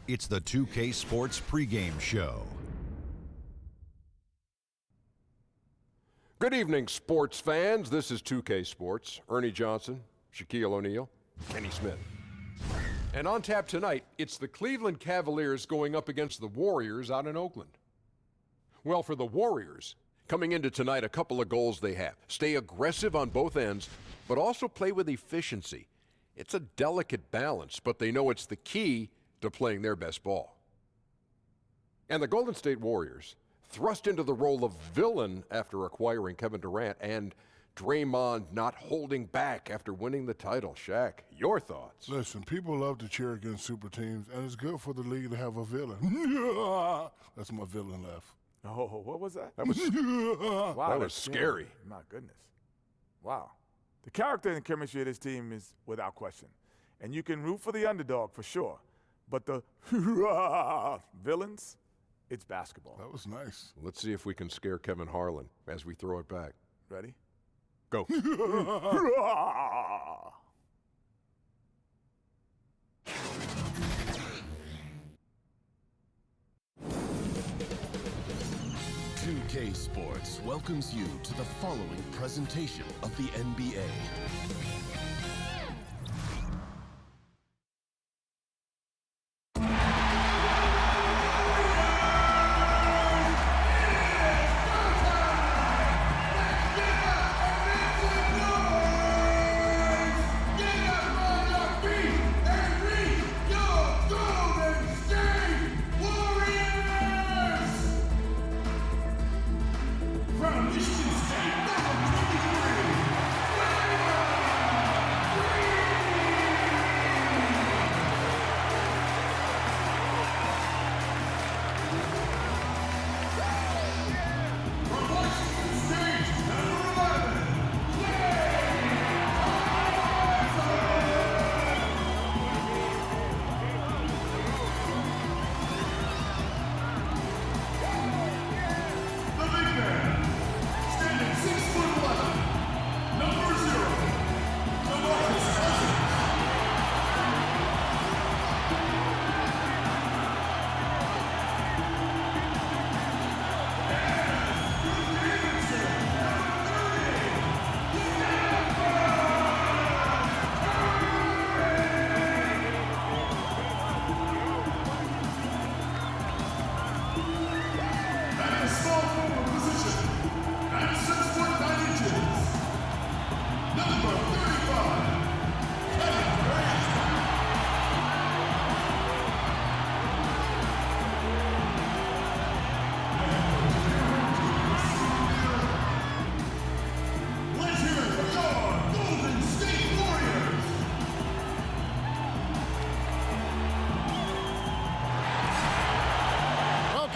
It's the 2K Sports pregame show. Good evening, sports fans. This is 2K Sports. Ernie Johnson, Shaquille O'Neal, Kenny Smith. And on tap tonight, it's the Cleveland Cavaliers going up against the Warriors out in Oakland. Well, for the Warriors, coming into tonight, a couple of goals they have. Stay aggressive on both ends, but also play with efficiency. It's a delicate balance, but they know it's the key to playing their best ball. And the Golden State Warriors, thrust into the role of villain after acquiring Kevin Durant, and Draymond not holding back after winning the title. Shaq, your thoughts? Listen, people love to cheer against super teams, and it's good for the league to have a villain. That's my villain laugh. Oh, what was that? That was, wow, that was scary. My goodness. Wow. The character and chemistry of this team is without question. And you can root for the underdog for sure. But the villains, it's basketball. That was nice. Let's see if we can scare Kevin Harlan as we throw it back. Ready? Go. 2K Sports welcomes you to the following presentation of the NBA.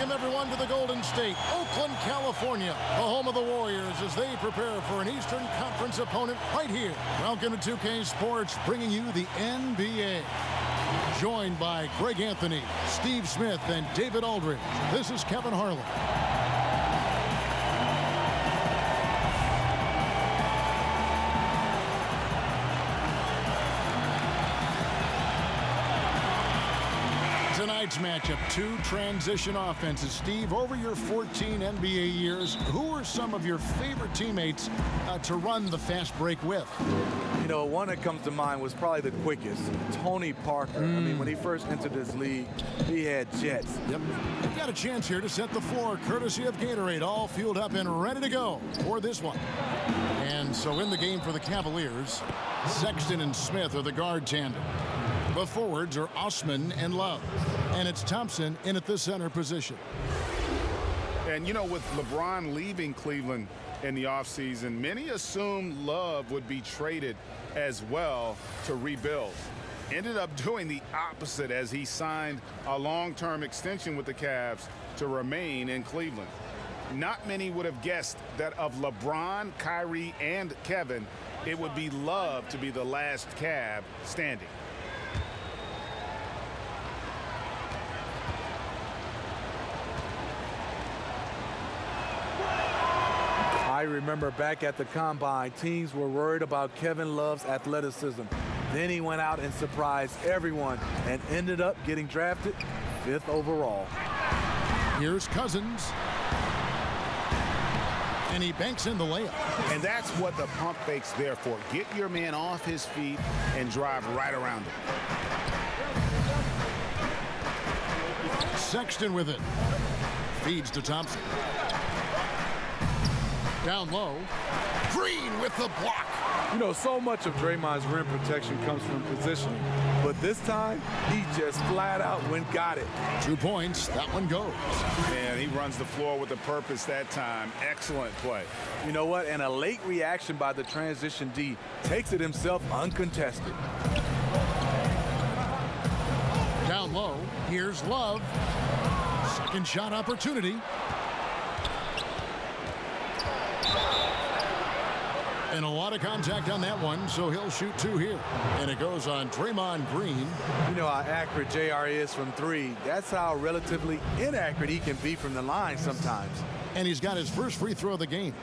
Everyone to the Golden State, Oakland, California, the home of the Warriors as they prepare for an Eastern Conference opponent right here. Welcome to 2K Sports, bringing you the NBA. Joined by Greg Anthony, Steve Smith, and David Aldridge, this is Kevin Harlan. Tonight's matchup, two transition offenses. Steve, over your 14 NBA years, who are some of your favorite teammates to run the fast break with? You know, one that comes to mind was probably the quickest, Tony Parker. I mean, when he first entered this league, he had jets. Yep. We got a chance here to set the floor, courtesy of Gatorade, all fueled up and ready to go for this one. And so in the game for the Cavaliers, Sexton and Smith are the guard tandem. The forwards are Osman and Love. And it's Thompson in at the center position. And, you know, with LeBron leaving Cleveland in the offseason, many assumed Love would be traded as well to rebuild. Ended up doing the opposite as he signed a long-term extension with the Cavs to remain in Cleveland. Not many would have guessed that of LeBron, Kyrie, and Kevin, it would be Love to be the last Cav standing. I remember back at the Combine, teams were worried about Kevin Love's athleticism. Then he went out and surprised everyone and ended up getting drafted 5th overall. Here's Cousins. And he banks in the layup. And that's what the pump fake's there for. Get your man off his feet and drive right around him. Sexton with it. Feeds to Thompson. Down low. Green with the block. You know, so much of Draymond's rim protection comes from positioning, but this time, he just flat out got it. 2 points, that one goes. Man, he runs the floor with a purpose that time. Excellent play. You know what? And a late reaction by the transition D takes it himself uncontested. Down low, here's Love. Second shot opportunity. And a lot of contact on that one, so he'll shoot 2 here. And it goes on Draymond Green. You know how accurate JR is from 3. That's how relatively inaccurate he can be from the line sometimes. And he's got his first free throw of the game.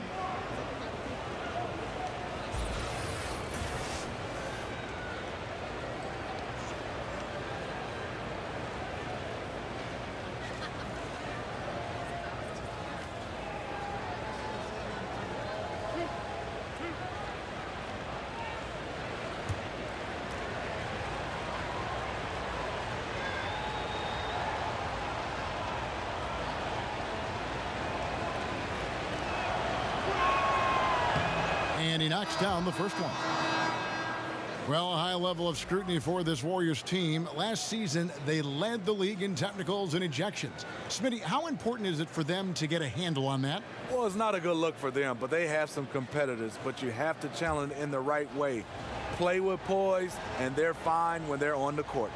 And he knocks down the first one. Well, a high level of scrutiny for this Warriors team. Last season, they led the league in technicals and ejections. Smitty, how important is it for them to get a handle on that? Well, it's not a good look for them, but they have some competitors, but you have to challenge in the right way. Play with poise, and they're fine when they're on the court.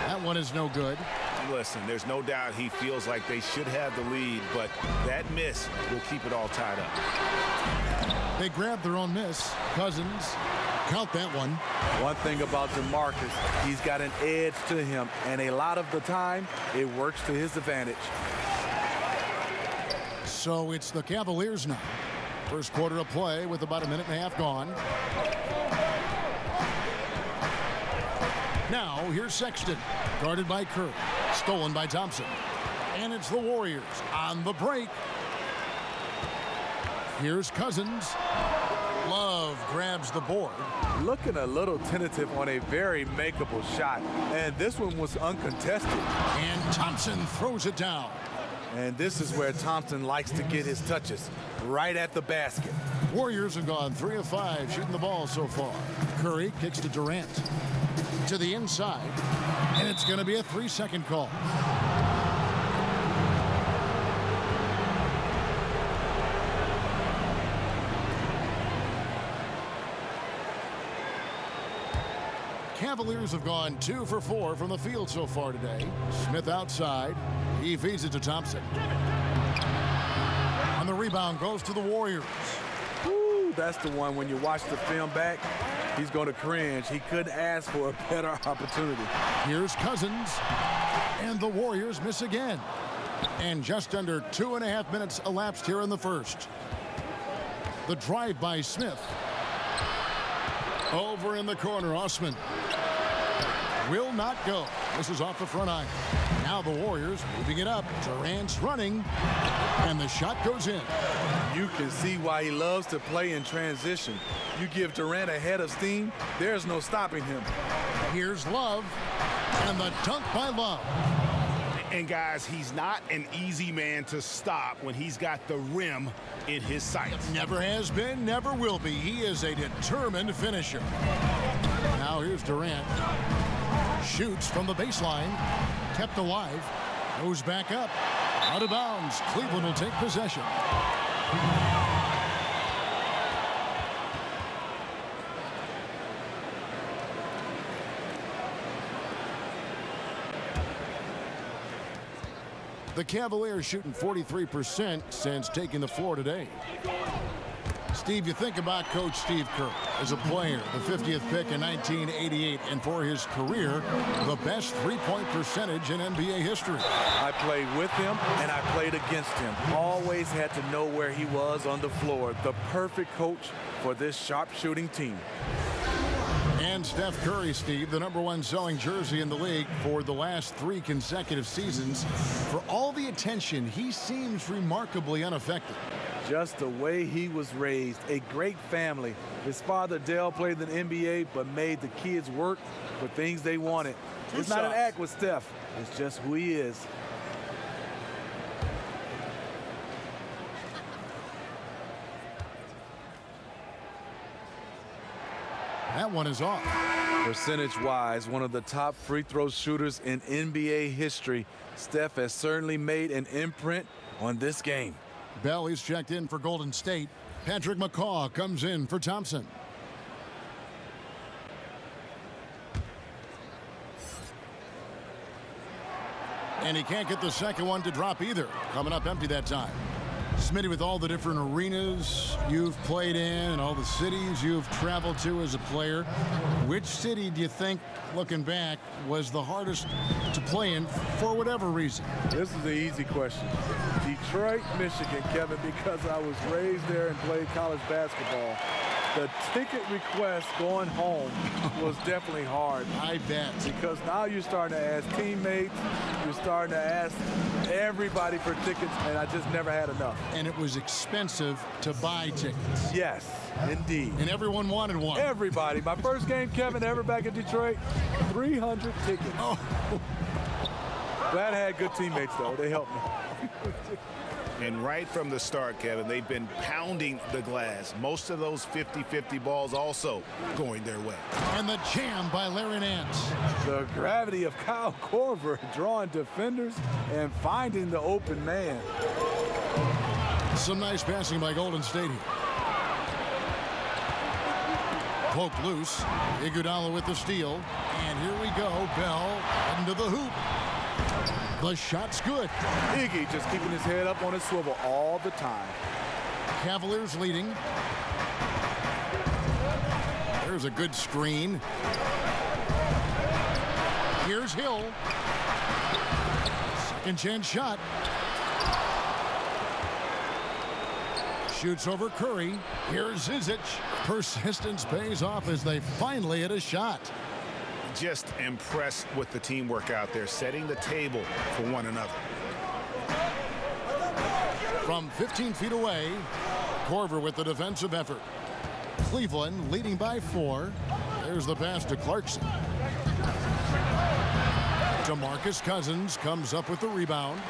That one is no good. Listen, there's no doubt he feels like they should have the lead, but that miss will keep it all tied up. They grab their own miss. Cousins, count that one. One thing about DeMarcus, he's got an edge to him, and a lot of the time, it works to his advantage. So it's the Cavaliers now. First quarter of play with about a minute and a half gone. Now, here's Sexton, guarded by Kerr. Stolen by Thompson. And it's the Warriors on the break. Here's Cousins. Love grabs the board. Looking a little tentative on a very makeable shot. And this one was uncontested. And Thompson throws it down. And this is where Thompson likes to get his touches, right at the basket. Warriors have gone 3 of 5 shooting the ball so far. Curry kicks to Durant. To the inside. And it's going to be a 3-second call. Cavaliers have gone 2 for 4 from the field so far today. Smith outside. He feeds it to Thompson. On the rebound goes to the Warriors. Woo, that's the one when you watch the film back, he's going to cringe. He couldn't ask for a better opportunity. Here's Cousins. And the Warriors miss again. And just under 2.5 minutes elapsed here in the first. The drive by Smith. Over in the corner, Osman. Will not go. This is off the front iron. Now the Warriors moving it up. Durant's running. And the shot goes in. You can see why he loves to play in transition. You give Durant a head of steam, there's no stopping him. Here's Love. And the dunk by Love. And guys, he's not an easy man to stop when he's got the rim in his sights. Never has been, never will be. He is a determined finisher. Now here's Durant. Shoots from the baseline. Kept alive. Goes back up. Out of bounds. Cleveland will take possession. The Cavaliers shooting 43% since taking the floor today. Steve, you think about Coach Steve Kerr as a player, the 50th pick in 1988, and for his career, the best three-point percentage in NBA history. I played with him, and I played against him. Always had to know where he was on the floor. The perfect coach for this sharpshooting team. And Steph Curry, Steve, the #1 selling jersey in the league for the last 3 consecutive seasons. For all the attention, he seems remarkably unaffected. Just the way he was raised, a great family. His father, Dale, played in the NBA, but made the kids work for things they wanted. It's not an act with Steph. It's just who he is. That one is off. Percentage-wise, one of the top free throw shooters in NBA history. Steph has certainly made an imprint on this game. Bell is checked in for Golden State. Patrick McCaw comes in for Thompson. And he can't get the second one to drop either. Coming up empty that time. Smitty, with all the different arenas you've played in and all the cities you've traveled to as a player, which city do you think, looking back, was the hardest to play in for whatever reason? This is an easy question. Detroit, Michigan, Kevin, because I was raised there and played college basketball. The ticket request going home was definitely hard. I bet. Because now you're starting to ask teammates, you're starting to ask everybody for tickets, and I just never had enough. And it was expensive to buy tickets. Yes, indeed. And everyone wanted one. Everybody. My first game, Kevin, ever back in Detroit, 300 tickets. Oh. Glad I had good teammates, though. They helped me. And right from the start, Kevin, they've been pounding the glass. Most of those 50-50 balls also going their way. And the jam by Larry Nance. The gravity of Kyle Korver drawing defenders and finding the open man. Some nice passing by Golden State here. Poked loose. Iguodala with the steal. And here we go. Bell into the hoop. The shot's good. Iggy just keeping his head up on his swivel all the time. Cavaliers leading. There's a good screen. Here's Hill. Second chance shot. Shoots over Curry. Here's Zizic. Persistence pays off as they finally hit a shot. Just impressed with the teamwork out there, setting the table for one another. From 15 feet away, Korver with the defensive effort. Cleveland leading by 4. There's the pass to Clarkson. DeMarcus Cousins comes up with the rebound.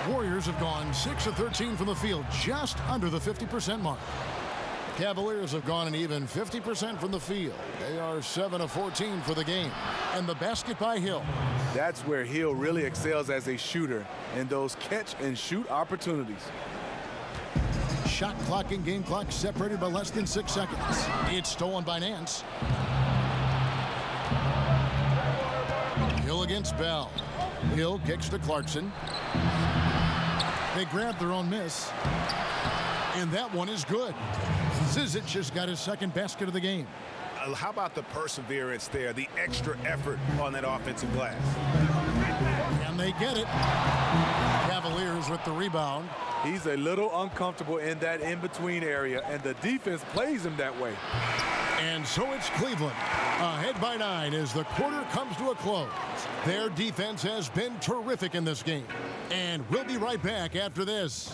Warriors have gone 6 of 13 from the field, just under the 50% mark. Cavaliers have gone an even 50% from the field. They are 7 of 14 for the game. And the basket by Hill. That's where Hill really excels as a shooter in those catch and shoot opportunities. Shot clock and game clock separated by less than 6 seconds. It's stolen by Nance. Hill against Bell. Hill kicks to Clarkson. They grab their own miss. And that one is good. Zizic just got his second basket of the game. How about the perseverance there, the extra effort on that offensive glass? And they get it. Cavaliers with the rebound. He's a little uncomfortable in that in-between area, and the defense plays him that way. And so it's Cleveland, ahead by 9 as the quarter comes to a close. Their defense has been terrific in this game. And we'll be right back after this.